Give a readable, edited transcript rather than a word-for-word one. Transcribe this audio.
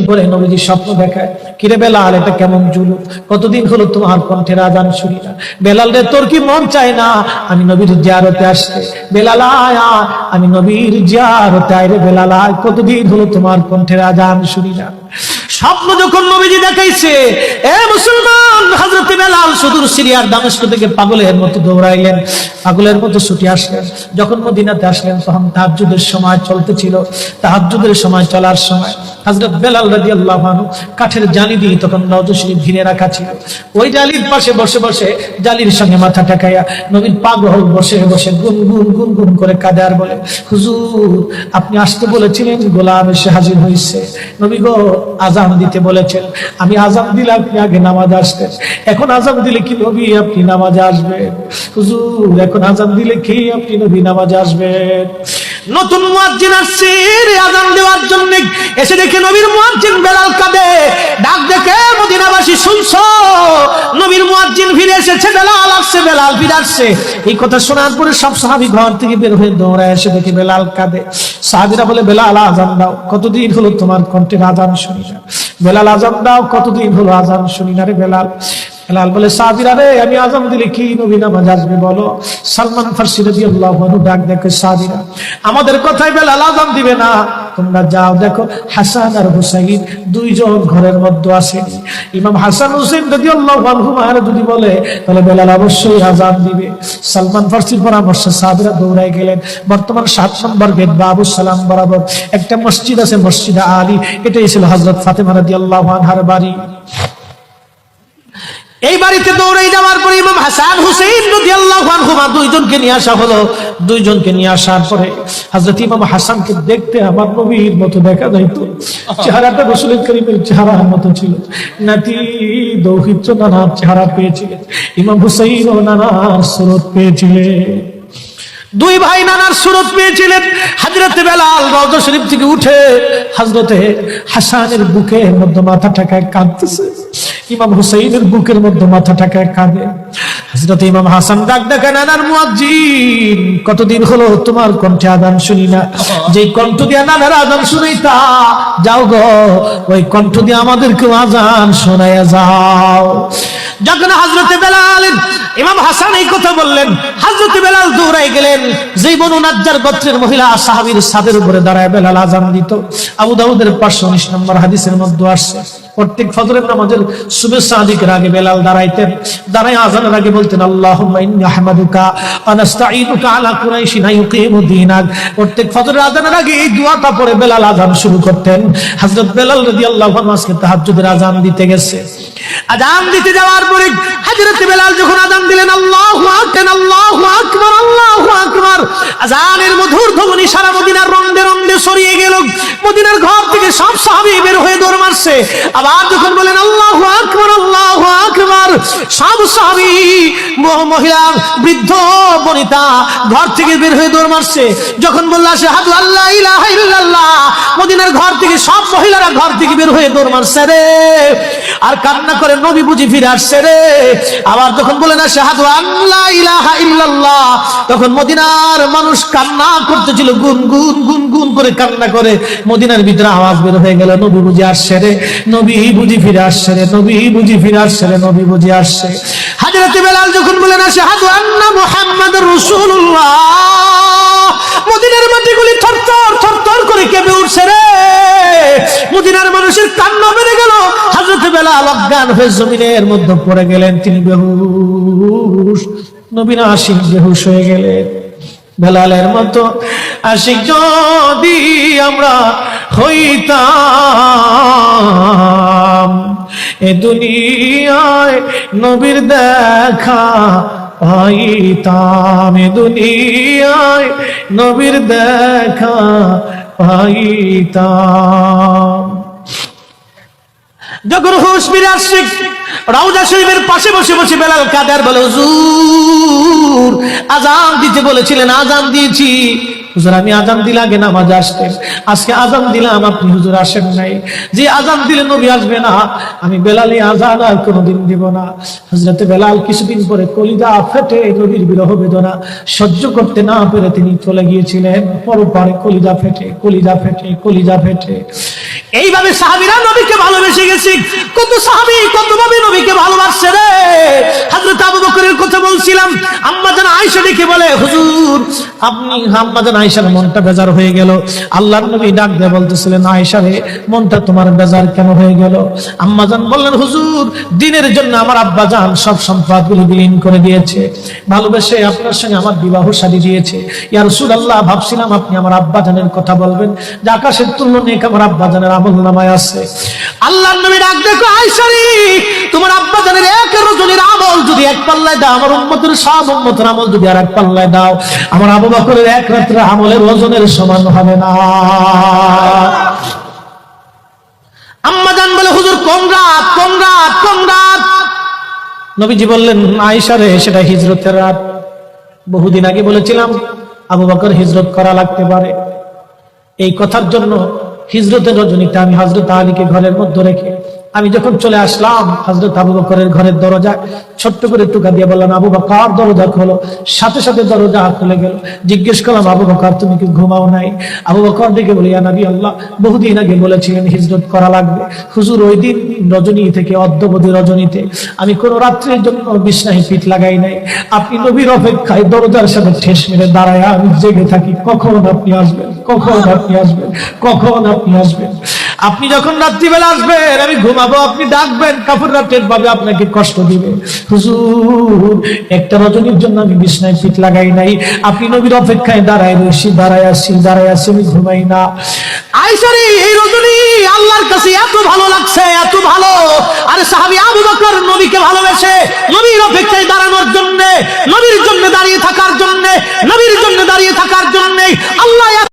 পরে নবীজি স্বপ্ন দেখায়, কিরে বেলাল, এটা কেমন জুলুম, কতদিন হলো তোমার কণ্ঠের আজান শুনি না। বেলাল রে, তোর কি মন চায় না আমি নবীর জিয়ারতে আসতে? বেলাল আয়, আমি নবীর জিয়ারতে আয় রে বেলাল আয়, কতদিন হলো তোমার কণ্ঠের আজান শুনি না। স্বপ্ন যখন নবীজি দেখাইছে, এ মুসলমান, হযরত বেলাল সুদূর সিরিয়ার দামেস্ক থেকে পাগলের মতো দৌড়াইলেন, পাগলের মতো ছুটে আসলেন। যখন মদিনাতে আসলেন তখন তাহাজ্জুদের সময় চলতেছিল। তাহাজ্জুদের সময় চলার সময় হযরত বেলাল রাদিয়াল্লাহু আনহু কাঠের জালি দিয়ে তখন রওজা শরীফ ঘিরে রাখা ছিল। ওই জালির পাশে বসে বসে জালির সঙ্গে মাথা ঠেকাইয়া নবীর পাগল বসে বসে গুনগুন গুনগুন করে কাঁদে আর বলে, হুজুর আপনি আসতে বলেছিলেন, গোলাম এসে হাজির হয়েছে। নবী গো, আজান দিতে বলেছেন, আমি আজান দিলে আপনি আগে নামাজ আসতেন, এখন আজান দিলে কি নবী আপনি নামাজে আসবেন? হুজুর, এখন আজান দিলে কি আপনি নবী নামাজে আসবেন? নতুন মুয়াজ্জিন আসছে আজান দেওয়ার জন্য, এসে দেখে নবীর মুয়াজ্জিন বেলাল কাঁদে। ডাক দেখে মদিনাবাসী, শুনছো নবীর মুয়াজ্জিন ফিরে এসেছে, বেলাল আসছে, বেলাল ফিরে আসছে। এই কথা শোনার পরে সব সাহাবী ঘর থেকে বের হয়ে দৌড়ায় এসে দেখে বেলাল কাঁদে। সাহাবীরা বলে, বেলাল আজান দাও, কতদিন হলো তোমার কণ্ঠের আজান শুনি না। বেলাল আজান দাও, কতদিন হলো আজান শুনি না রে বেলাল। বেলাল বলে, সাহাবীরা রে, আমি আজান দিলে কি নবী নামাজ আসবে বলো? সালমান ফারসি রাদিয়াল্লাহু আনহু ডাক দেখে, সাহাবীরা আমাদের কথাই বেলাল আজান দিবে না, তোমরা যাও দেখো হাসান আর হুসাইন দুইজন ঘরের মধ্যে আছে। ইমাম হাসান হুসাইন রাদিয়াল্লাহু আনহুমা যদি বলে তাহলে বেলাল অবশ্যই আজান দিবে। সালমান ফারসির পরামর্শে সাহাবীরা দৌড়ায় গেলেন। বর্তমান 7 নম্বর গেট বাবু সালাম বরাবর একটা মসজিদ আছে, মসজিদে আলী। এটাই ছিল হযরত ফাতেমা রাদিয়াল্লাহু আনহার বাড়ি। এই বাড়িতে দৌড়ে যাওয়ার পরে ইমাম হাসান হুসাইন রাদিয়াল্লাহু আনহুমা দুইজনকে নিয়ে আসা হলো। দুইজনকে নিয়ে আসার পরে হযরত ইমাম হাসানকে দেখতে আমার নবীর মতো দেখা যাইতো, চেহারাটা রাসূল করিমের চেহারার মতো ছিল। নাতি দৌহিত্র নানার চেহারা পেয়েছিলেন, ইমাম হুসাইন ও নানার সুরত পেয়েছিলেন। দুই ভাই নানার সুরত পেয়েছিলেন। হযরত বেলাল রওজা শরীফ থেকে উঠে হযরতে হাসানের বুকের মধ্যে মাথা ঠেকায় কাঁদতেছে, ইমাম হুসাইনের বুকের মধ্যে মাথা ঠেকায় কাঁদে। হযরত ইমাম হাসান ডাক দেখে, নানার মুয়াজ্জিন, কতদিন হলো তোমার কণ্ঠে আযান শুনি না, যে কণ্ঠ দিয়ে নানার আযান শুনাইতা, যাও গো ওই কণ্ঠ দিয়ে আমাদেরকে আযান শোনায়া যাও। যখন হযরত বেলাল ইমাম হাসান এই কথা বললেন, হযরত বেলাল দৌড়ায় গেলেন। যেই বনু নাজ্জার গোত্রের মহিলা সাহাবীর ছাদের উপরে দাঁড়ায় বেলাল আযান দিত। আবু দাউদের 519 নম্বর হাদিসের মধ্যে আসছে, প্রত্যেক ফজরের নামাজের সুবহ সাদিকের আগে বেলাল দাঁড়াইতেন। দাঁড়ায় আযানের আগে বলতেন, আল্লাহুম্মা ইন্নী আহমাদুকা ওয়া নাস্তাঈনুকা আলা কুরাইশিন ইউকিমু দীনাক। প্রত্যেক ফজরের আযানের আগে এই দোয়াটা পড়ে বেলাল আযান শুরু করতেন। হযরত বেলাল রাদিয়াল্লাহু আনহু আজকে তাহাজ্জুদের আযান দিতে গেছে। আযান দিতে যাওয়ার পরে হযরত বেলাল যখন আযান দিলেন, আল্লাহু আকবার, আল্লাহু আকবার, আল্লাহু আকবার, আযানের মধুর ধ্বনি সারা মদিনার রন্দে রন্দে ছড়িয়ে গেল। মদিনার ঘর থেকে সব সাহাবী বের হয়ে দৌড় মারছে। আবার যখন বলেন আল্লাহু আকবার, আল্লাহু আকবার, সব সাহাবী, মহিলা, বৃদ্ধ, বনিতা ঘর থেকে বের হয়ে দৌড় মারছে। যখন বলল আশহাদু আল্লা ইলাহা ইল্লাল্লাহ, মদিনার ঘর থেকে সব মহিলারা ঘর থেকে বের হয়ে দৌড় মারছে রে, আর কান্না করে নবী বুঝি ফিরে আসছে রে। আবার যখন বলেন আশহাদু আল্লা ইলাহা ইল্লাল্লাহ, তখন মদিনার মানুষ কান্না করতেছিল, গুন গুন গুন গুন করে কান্না করে। মদিনার ভিতরে আওয়াজ বের হয়ে গেল, নবী বুঝি আসছে রে, নবী বুঝি ফিরে আসছে রে, নবী বুঝি ফিরে আসছে রে, নবী বুঝি আসছে। হযরত বেলাল যখন বলেন আশহাদু আন্না মুহাম্মাদুর রাসূলুল্লাহ, মদিনার মাটিগুলি থরথর থরথর করে কেঁপে উঠছে রে। মদিনার মানুষের কান্না বেড়ে গেল। হযরত বেলাল অজ্ঞান হয়ে জমিনের মধ্যে পড়ে গেলেন, তিনি বেহুশ, নবীর আশিক বেহুশ হয়ে গেলেন। বেলালের মতো আশিক যদি আমরা হইতাম, এ দুনিয়ায় নবীর দেখা পাইতাম, এ দুনিয়ায় নবীর দেখা পাইতাম। যখন হুশ ফিরে আসছে, রওজা শরীফের পাশে বসে বসে বেলাল কাঁদে আর বলে, হুজুর আযান দিতে বলেছিলেন, আযান দিয়েছি, হুজুর আমি আজান দিলে আগে নামাজে আসতেন, আজকে আজান দিলাম আপনি হুজুর আসেন নাই। যে আজান দিলে নবী আসবে না, আমি বেলালে আজান আর কোনোদিন দিব না। হযরতে বেলাল কিছুদিন পরে কলিজা ফেটে নবীর বিরহ বেদনা সহ্য করতে না পেরে তিনি চলে গিয়েছিলেন পরপারে। কলিজা ফেটে, কলিজা ফেটে, কলিজা ফেটে। এইভাবে সাহাবীরা নবীকে ভালোবেসে গেছে। কত সাহাবী কতভাবে নবীকে ভালোবাসছে রে। হযরত আবু বকরের কথা বলছিলাম, আম্মা জান আয়েশা ডেকে বলে, হুজুর আপনি, আম্মা জান আয়েশার মনটা বেজার হয়ে গেল। আল্লাহর নবী ডাক দিয়ে বলতেছিলেন, আয়েশা রে মনটা তোমার বেজার কেন হয়ে গেল? আম্মা জান বললেন, হুজুর দিনের জন্য আমার আব্বা জান সব সম্পদগুলো বিলীন করে দিয়েছে, ভালোবেসে আপনার সঙ্গে আমার বিবাহ শাদী দিয়েছে। ইয়া রাসূলুল্লাহ ভাবছিলাম আপনি আমার আব্বা জানের কথা বলবেন, যে আকাশের তুল্য নেক আমার আব্বা জানের আমলনামায় আছে। আল্লাহর নবী ডাক দেখো, আয়েশা রে তোমার আব্বা জানের এক রজনীর আমল যদি এক পাল্লায় দাও, আমার উম্মতের সব উম্মতের আমল যদি আর এক পাল্লায় দাও, আমার আবু বকরের এক রাতের আমলের ওজনের সমান হবে না। আম্মা জান বলে, হুজুর কোন রাত, কোন রাত, কোন রাত? নবীজি বললেন, আয়েশা রে সেটা হিজরতের রাত। বহুদিন আগে বলেছিলাম আবু বকর হিজরত করা লাগতে পারে, এই কথার জন্য হিজরতের রজনীতে আমি হযরত আলীকে ঘরের মধ্যে রেখে আমি যখন চলে আসলাম হযরত আবু বকরের ঘরের দরজায় ছোট্ট করে টুকা দিয়ে বললাম, আবু বকর দরজা খোলো। সাথে সাথে দরজা খুলে গেল। জিজ্ঞেস করলাম, আবু বকর তুমি কি ঘুমাও নাই? আবু বকর ডেকে বলে, ইয়া নবী আল্লাহ বহুদিন আগে বলেছিলেন হিজরত করা লাগবে। হুজুর ওই দিন রজনী থেকে অদ্যবধি রজনীতে আমি কোন রাত্রের জন্য বিছনায় পিঠ লাগাই নাই। আপনি নবীর অপেক্ষায় দরজার সাথে ঠেস মেরে দাঁড়ায় আমি জেগে থাকি, কখন আপনি আসবেন, কখন আপনি আসবেন, কখন আপনি আসবেন। আপনি যখন রাত্রিবেলা আসবেন আমি ঘুমাবো, আপনি ডাকবেন, কাফেররা টের পাবে, আপনাকে কষ্ট দিবে। হুজুর একটা রজনীর জন্য আমি বিছনায় পিঠ লাগাই নাই, আপনি নবীর অপেক্ষায় দাঁড়ায় রয়েছি, দাঁড়ায় আসি, দাঁড়ায় আসি, আমি ঘুমাই না। আয়েশা রে এই রজনী আল্লাহর কাছে এত ভালো লাগছে, এত ভালো। আরে সাহাবী আবু বকর নবীকে ভালোবেসে নবীর অপেক্ষায় দাঁড়ানোর জন্য, নবীর জন্য দাঁড়িয়ে থাকার জন্য, নবীর জন্য দাঁড়িয়ে থাকার জন্য আল্লাহ